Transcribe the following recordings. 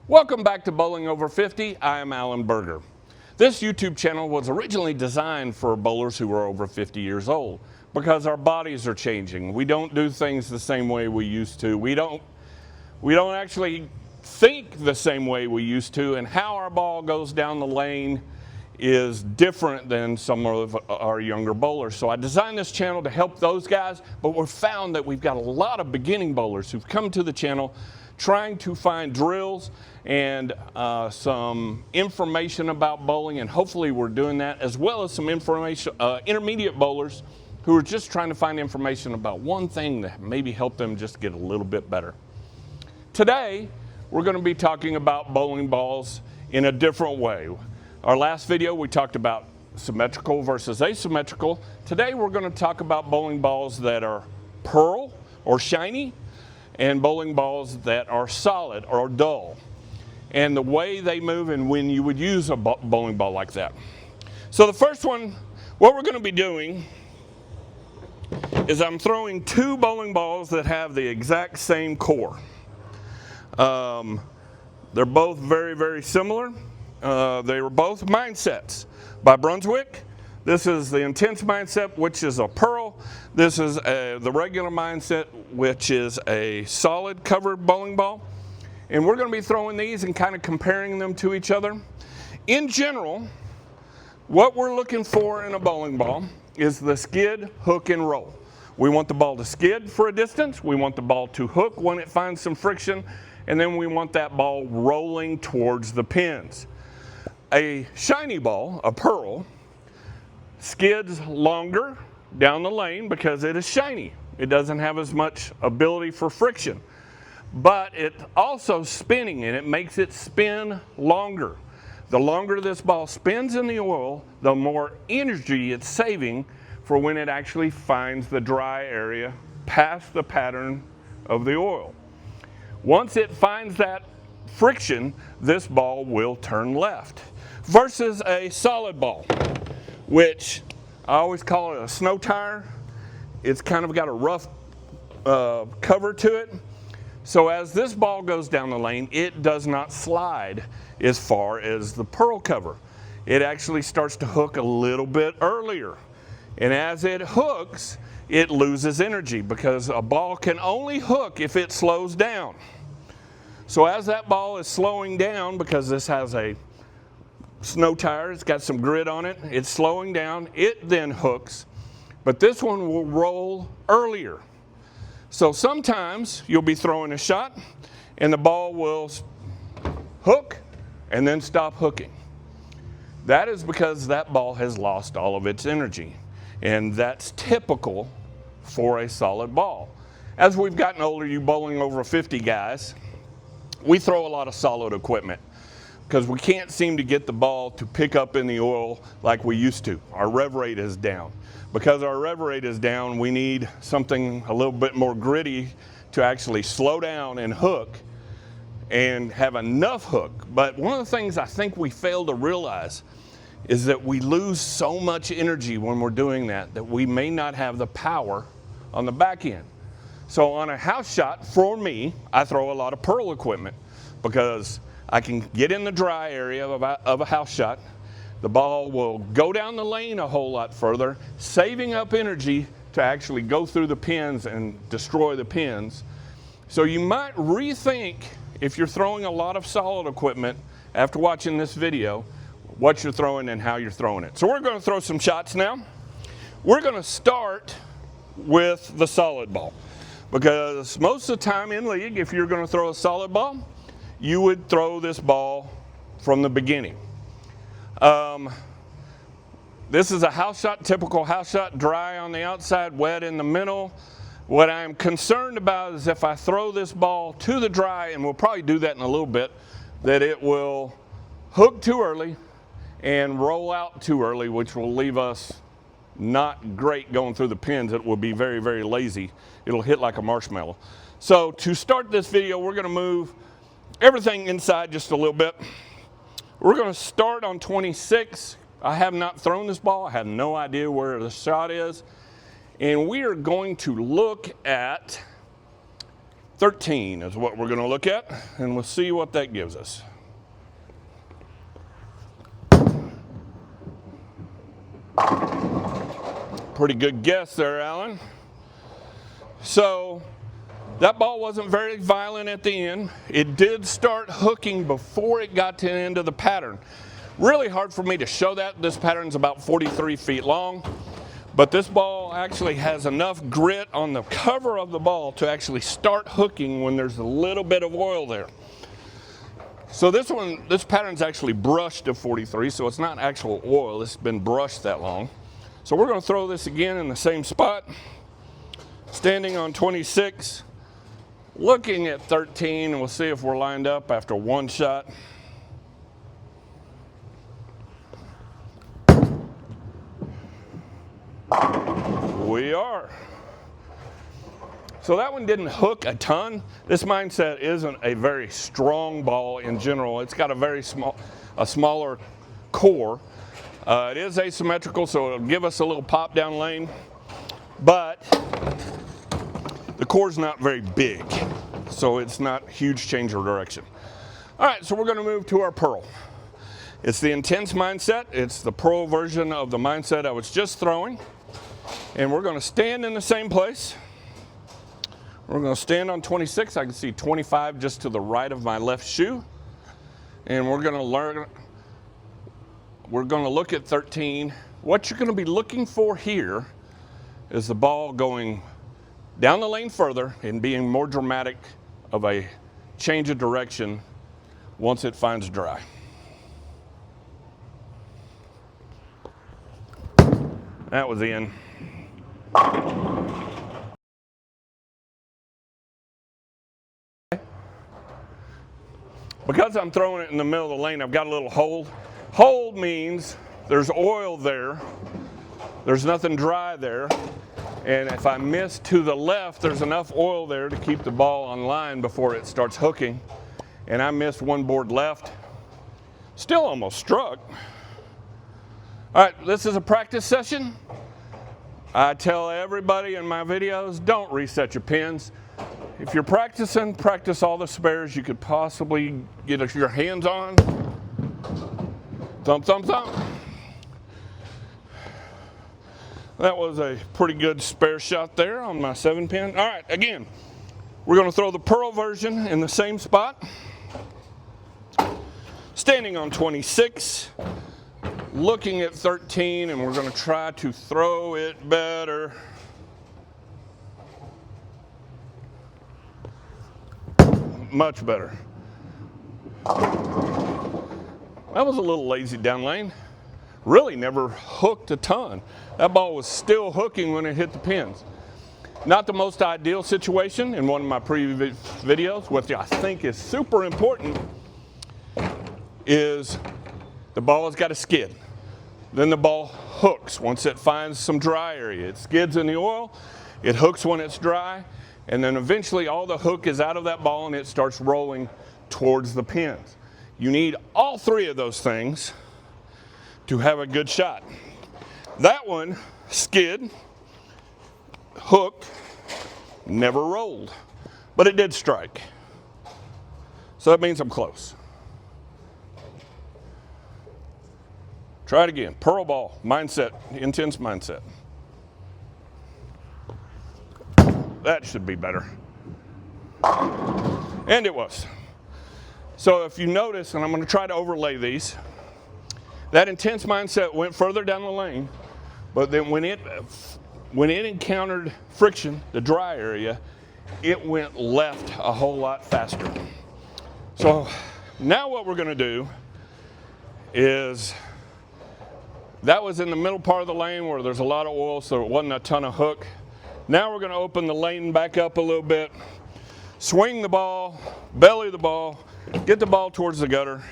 Welcome back to Bowling Over 50. I am Alan Berger. This YouTube channel was originally designed for bowlers who are over 50 years old because our bodies are changing. We don't do things the same way we used to. We don't actually think the same way we used to, and how our ball goes down the lane is different than some of our younger bowlers. So I designed this channel to help those guys, but we've found that we've got a lot of beginning bowlers who've come to the channel trying to find drills and some information about bowling, and hopefully we're doing that, as well as some information, intermediate bowlers who are just trying to find information about one thing that maybe help them just get a little bit better. Today, we're going to be talking about bowling balls in a different way. Our last video, we talked about symmetrical versus asymmetrical. Today, we're going to talk about bowling balls that are pearl or shiny, and bowling balls that are solid or dull, and the way they move and when you would use a bowling ball like that. So the first one, what we're going to be doing is I'm throwing two bowling balls that have the exact same core. They're both very, very similar. They were both Mindsets by Brunswick. This is the Intense Mindset, which is a pearl. This is the regular Mindset, which is a solid covered bowling ball. And we're going to be throwing these and kind of comparing them to each other. In general, what we're looking for in a bowling ball is the skid, hook, and roll. We want the ball to skid for a distance. We want the ball to hook when it finds some friction. And then we want that ball rolling towards the pins. A shiny ball, a pearl, skids longer down the lane because it is shiny. It doesn't have as much ability for friction, but it's also spinning, and it makes it spin longer. The longer this ball spins in the oil, the more energy it's saving for when it actually finds the dry area past the pattern of the oil. Once it finds that friction, this ball will turn left, versus a solid ball, which I always call it a snow tire. It's kind of got a rough cover to it. So as this ball goes down the lane, it does not slide as far as the pearl cover. It actually starts to hook a little bit earlier. And as it hooks, it loses energy because a ball can only hook if it slows down. So as that ball is slowing down, because this has a snow tire, it's got some grit on it, it's slowing down, it then hooks, but this one will roll earlier. So sometimes you'll be throwing a shot and the ball will hook and then stop hooking. That is because that ball has lost all of its energy, and that's typical for a solid ball. As we've gotten older, you bowling over 50 guys, we throw a lot of solid equipment, because we can't seem to get the ball to pick up in the oil like we used to. Our rev rate is down. Because our rev rate is down, we need something a little bit more gritty to actually slow down and hook and have enough hook. But one of the things I think we fail to realize is that we lose so much energy when we're doing that we may not have the power on the back end. So on a house shot, for me, I throw a lot of pearl equipment because I can get in the dry area of a house shot. The ball will go down the lane a whole lot further, saving up energy to actually go through the pins and destroy the pins. So you might rethink, if you're throwing a lot of solid equipment after watching this video, what you're throwing and how you're throwing it. So we're going to throw some shots now. We're going to start with the solid ball, because most of the time in league, if you're going to throw a solid ball, you would throw this ball from the beginning. This is a house shot, typical house shot, dry on the outside, wet in the middle. What I'm concerned about is if I throw this ball to the dry, and we'll probably do that in a little bit, that it will hook too early and roll out too early, which will leave us not great going through the pins. It will be very, very lazy. It'll hit like a marshmallow. So to start this video, we're going to move everything inside just a little bit. We're going to start on 26. I have not thrown this ball. I have no idea where the shot is. And we are going to look at 13 is what we're going to look at, and we'll see what that gives us. Pretty good guess there, Alan. So that ball wasn't very violent at the end. It did start hooking before it got to the end of the pattern. Really hard for me to show that. This pattern's about 43 feet long. But this ball actually has enough grit on the cover of the ball to actually start hooking when there's a little bit of oil there. So this pattern's actually brushed to 43, so it's not actual oil. It's been brushed that long. So we're going to throw this again in the same spot, standing on 26, looking at 13, and we'll see if we're lined up after one shot. We are. So that one didn't hook a ton. This mindset isn't a very strong ball in general. It's got a smaller core. It is asymmetrical, so it'll give us a little pop down lane, but the core's not very big, so it's not huge change of direction. All right, so we're going to move to our pearl. It's the intense mindset. It's the pearl version of the mindset I was just throwing. And we're going to stand in the same place. We're going to stand on 26. I can see 25 just to the right of my left shoe. And we're going to look at 13. What you're going to be looking for here is the ball going down the lane further and being more dramatic of a change of direction once it finds dry. That was in. Because I'm throwing it in the middle of the lane, I've got a little hold. Hold means there's oil there. There's nothing dry there. And if I miss to the left, there's enough oil there to keep the ball on line before it starts hooking. And I missed one board left. Still almost struck. All right, this is a practice session. I tell everybody in my videos, don't reset your pins. If you're practicing, practice all the spares you could possibly get your hands on. Thump, thump, thump. That was a pretty good spare shot there on my 7-pin. All right, again, we're going to throw the pearl version in the same spot. Standing on 26, looking at 13, and we're going to try to throw it better. Much better. That was a little lazy down lane. Really never hooked a ton. That ball was still hooking when it hit the pins. Not the most ideal situation in one of my previous videos. What I think is super important is the ball has got to skid. Then the ball hooks once it finds some dry area. It skids in the oil, it hooks when it's dry, and then eventually all the hook is out of that ball and it starts rolling towards the pins. You need all three of those things to have a good shot. That one skid, hooked, never rolled, but it did strike. So that means I'm close. Try it again. Pearl ball, mindset, intense mindset. That should be better. And it was. So if you notice, and I'm going to try to overlay these, that intense mindset went further down the lane, but then when it encountered friction, the dry area, it went left a whole lot faster. So now what we're going to do is, that was in the middle part of the lane where there's a lot of oil, so it wasn't a ton of hook. Now we're going to open the lane back up a little bit, swing the ball, belly the ball, get the ball towards the gutter,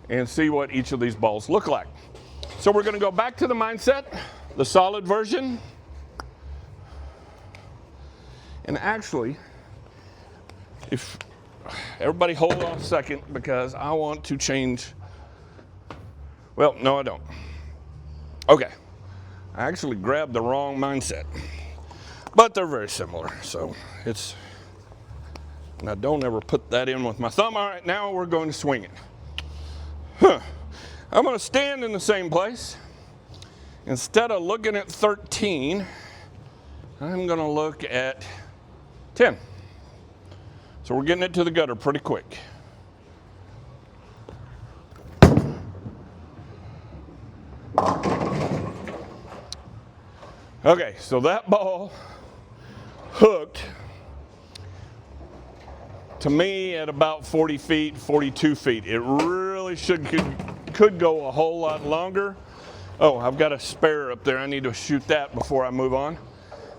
and see what each of these balls look like. So we're going to go back to the mindset, the solid version. And actually, if everybody hold on a second, because I want to change. Well, no, I don't. Okay. I actually grabbed the wrong mindset. But they're very similar, so it's Now don't ever put that in with my thumb. All right, now we're going to swing it. I'm going to stand in the same place. Instead of looking at 13, I'm going to look at 10. So we're getting it to the gutter pretty quick. Okay, so that ball hooked to me at about 40 feet, 42 feet. It really could go a whole lot longer. Oh, I've got a spare up there. I need to shoot that before I move on.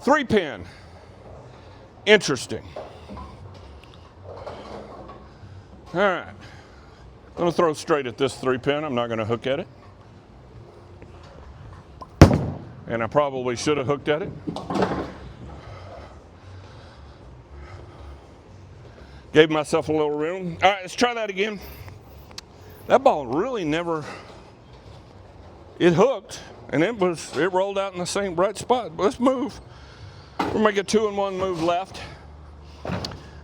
3-pin. Interesting. All right. I'm going to throw straight at this 3-pin. I'm not going to hook at it. And I probably should have hooked at it. Gave myself a little room. All right, let's try that again. That ball really never, it hooked, and it rolled out in the same right spot. Let's move. We'll make a 2-and-1 move left.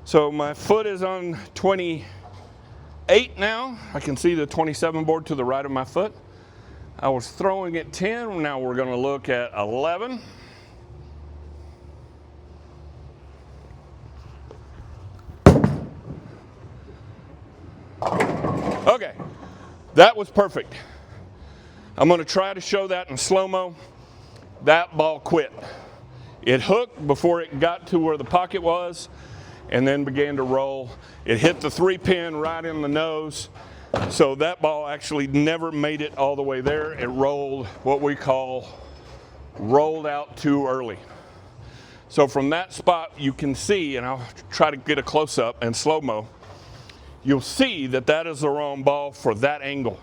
So my foot is on 28 now. I can see the 27 board to the right of my foot. I was throwing at 10. Now we're going to look at 11. Okay, that was perfect. I'm going to try to show that in slow-mo. That ball quit. It hooked before it got to where the pocket was and then began to roll. It hit the 3-pin right in the nose. So that ball actually never made it all the way there. It rolled what we call rolled out too early. So from that spot you can see, and I'll try to get a close-up and slow-mo, you'll see that that is the wrong ball for that angle,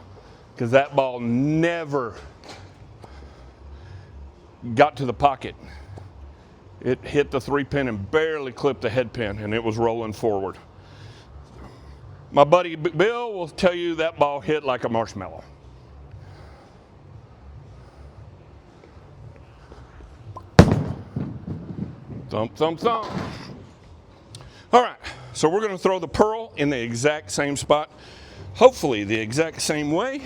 because that ball never got to the pocket. It hit the 3-pin and barely clipped the head pin, and it was rolling forward. My buddy Bill will tell you that ball hit like a marshmallow. Thump, thump, thump. All right, so we're going to throw the pearl in the exact same spot, hopefully the exact same way,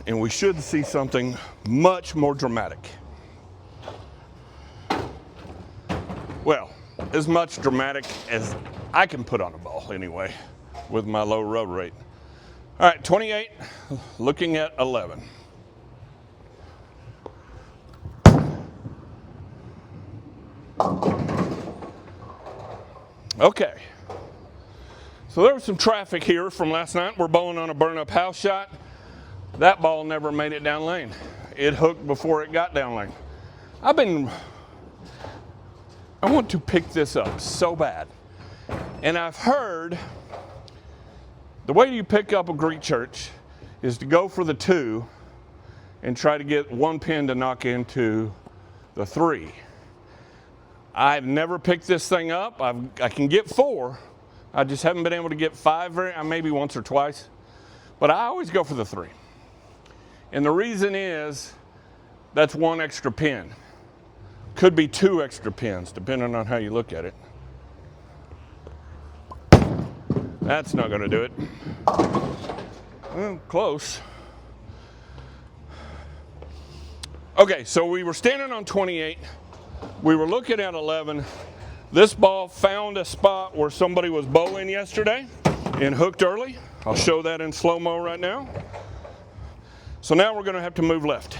and we should see something much more dramatic. Well, as much dramatic as I can put on a ball anyway with my low rub rate. All right, 28, looking at 11. Okay, so there was some traffic here from last night. We're bowling on a burn-up house shot. That ball never made it down lane. It hooked before it got down lane. I want to pick this up so bad. And I've heard the way you pick up a Greek church is to go for the 2 and try to get 1 pin to knock into the 3. I've never picked this thing up. I can get 4. I just haven't been able to get 5, maybe once or twice. But I always go for the 3. And the reason is that's 1 extra pin. Could be 2 extra pins, depending on how you look at it. That's not going to do it. Well, close. Okay, so we were standing on 28. We were looking at 11. This ball found a spot where somebody was bowling yesterday and hooked early. I'll show that in slow-mo right now. So now we're going to have to move left.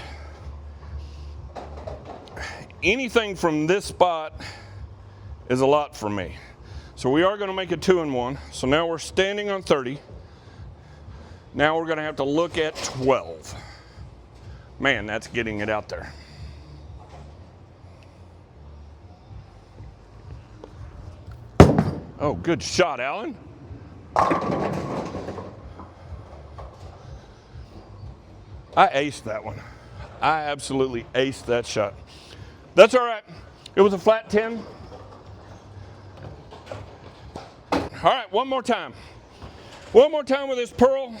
Anything from this spot is a lot for me. So we are going to make a 2-and-1. So now we're standing on 30. Now we're going to have to look at 12. Man, that's getting it out there. Oh, good shot, Alan. I aced that one. I absolutely aced that shot. That's all right. It was a flat 10. All right, one more time. One more time with this pearl.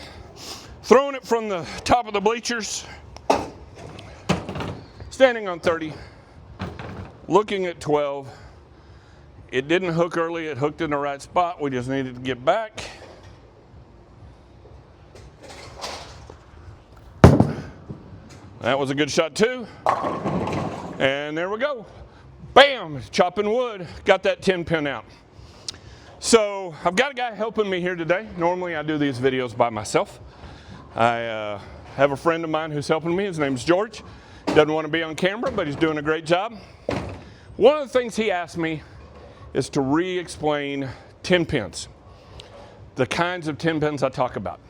Throwing it from the top of the bleachers. Standing on 30. Looking at 12. It didn't hook early, it hooked in the right spot. We just needed to get back. That was a good shot too. And there we go. Bam, chopping wood, got that 10 pin out. So I've got a guy helping me here today. Normally I do these videos by myself. I have a friend of mine who's helping me. His name's George. Doesn't want to be on camera, but he's doing a great job. One of the things he asked me is to re-explain 10 pins, the kinds of 10 pins I talk about.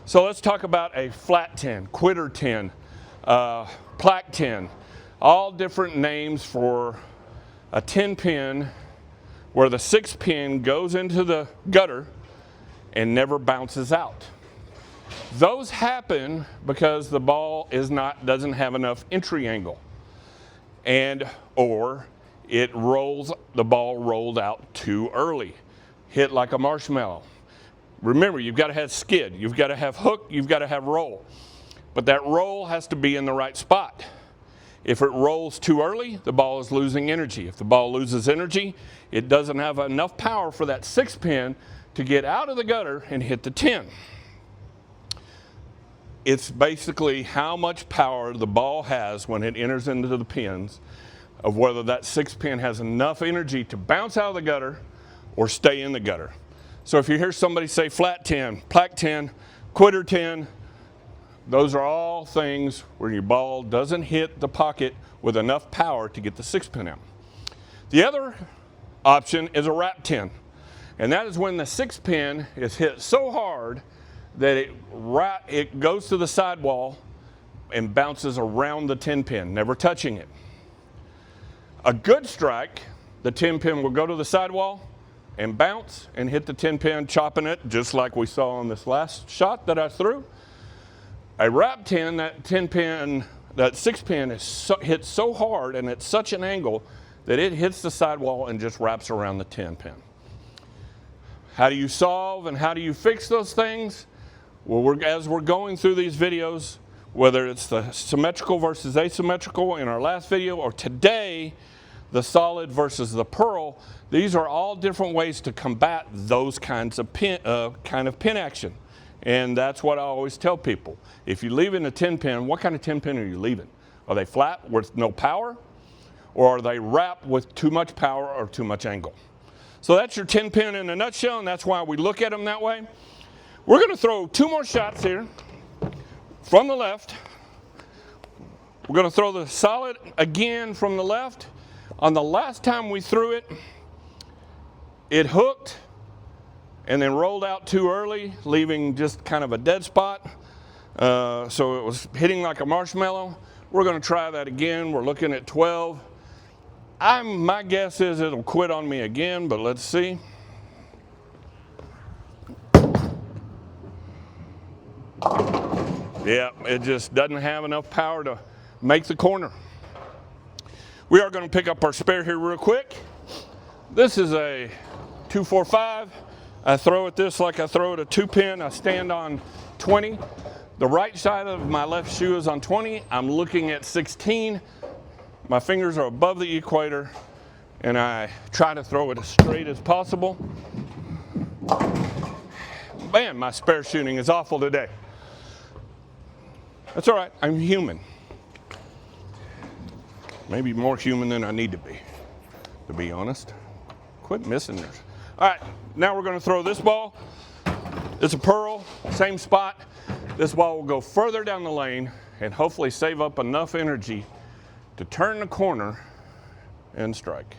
So let's talk about a flat 10, quitter 10, plaque 10, all different names for a 10 pin where the 6 pin goes into the gutter and never bounces out. Those happen because the ball doesn't have enough entry angle, or the ball rolled out too early, hit like a marshmallow. Remember, you've got to have skid, you've got to have hook, you've got to have roll. But that roll has to be in the right spot. If it rolls too early, the ball is losing energy. If the ball loses energy, it doesn't have enough power for that 6 pin to get out of the gutter and hit the 10. It's basically how much power the ball has when it enters into the pins, of whether that 6 pin has enough energy to bounce out of the gutter or stay in the gutter. So if you hear somebody say flat 10, plaque 10, quitter 10, those are all things where your ball doesn't hit the pocket with enough power to get the 6 pin out. The other option is a wrap 10, and that is when the 6 pin is hit so hard that it goes to the sidewall and bounces around the 10 pin, never touching it. A good strike, the 10 pin will go to the sidewall and bounce and hit the 10 pin, chopping it, just like we saw on this last shot that I threw. A wrap 10, that 6 pin is hit so hard and at such an angle that it hits the sidewall and just wraps around the 10 pin. How do you solve and how do you fix those things? Well, as we're going through these videos, whether it's the symmetrical versus asymmetrical in our last video, or today, the solid versus the pearl, these are all different ways to combat those kinds of pin action. And that's what I always tell people. If you're leaving a 10 pin, what kind of 10 pin are you leaving? Are they flat with no power? Or are they wrapped with too much power or too much angle? So that's your 10 pin in a nutshell, and that's why we look at them that way. We're going to throw 2 more shots here from the left. We're going to throw the solid again from the left. On the last time we threw it, it hooked and then rolled out too early, leaving just kind of a dead spot. So it was hitting like a marshmallow. We're going to try that again. We're looking at 12. My guess is it'll quit on me again, but let's see. Yeah, it just doesn't have enough power to make the corner. We are going to pick up our spare here real quick. This is a 245. I throw at this like I throw at a 2 pin. I stand on 20. The right side of my left shoe is on 20. I'm looking at 16. My fingers are above the equator, and I try to throw it as straight as possible. Man, my spare shooting is awful today. That's all right, I'm human. Maybe more human than I need to be honest. Quit missing yours. All right, now we're going to throw this ball. It's a pearl, same spot. This ball will go further down the lane and hopefully save up enough energy to turn the corner and strike.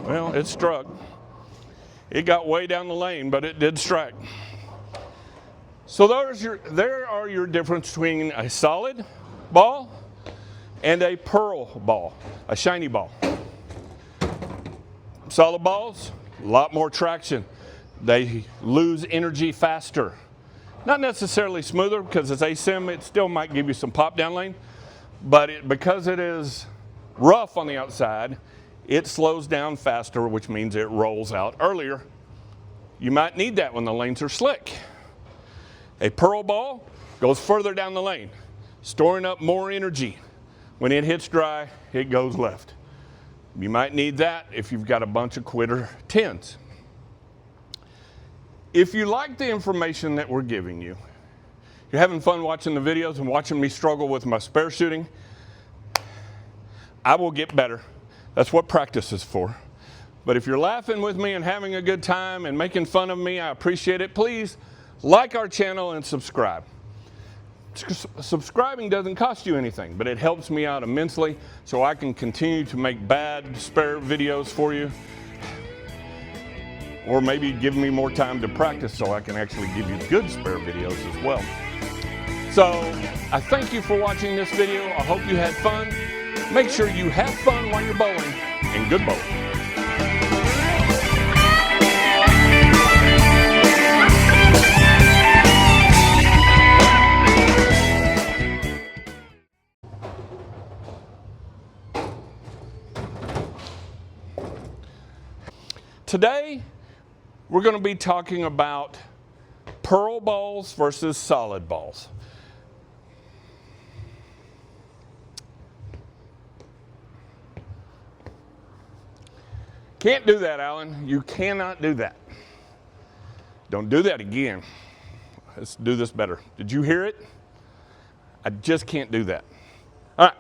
Well, it struck. It got way down the lane, but it did strike. So there are your difference between a solid ball and a pearl ball, a shiny ball. Solid balls, a lot more traction. They lose energy faster. Not necessarily smoother, because it's asim, it still might give you some pop down lane, but because it is rough on the outside, it slows down faster, which means it rolls out earlier. You might need that when the lanes are slick. A pearl ball goes further down the lane. storing up more energy. When it hits dry, it goes left. You might need that if you've got a bunch of quitter tins. If you like the information that we're giving you, you're having fun watching the videos and watching me struggle with my spare shooting, I will get better. That's what practice is for. But if you're laughing with me and having a good time and making fun of me, I appreciate it. Please like our channel and subscribe. Subscribing doesn't cost you anything, but it helps me out immensely so I can continue to make bad spare videos for you. Or maybe give me more time to practice so I can actually give you good spare videos as well. So I thank you for watching this video. I hope you had fun. Make sure you have fun while you're bowling, and good bowling. Today, we're going to be talking about pearl balls versus solid balls. Can't do that, Alan. You cannot do that. Don't do that again. Let's do this better. Did you hear it? I just can't do that. All right.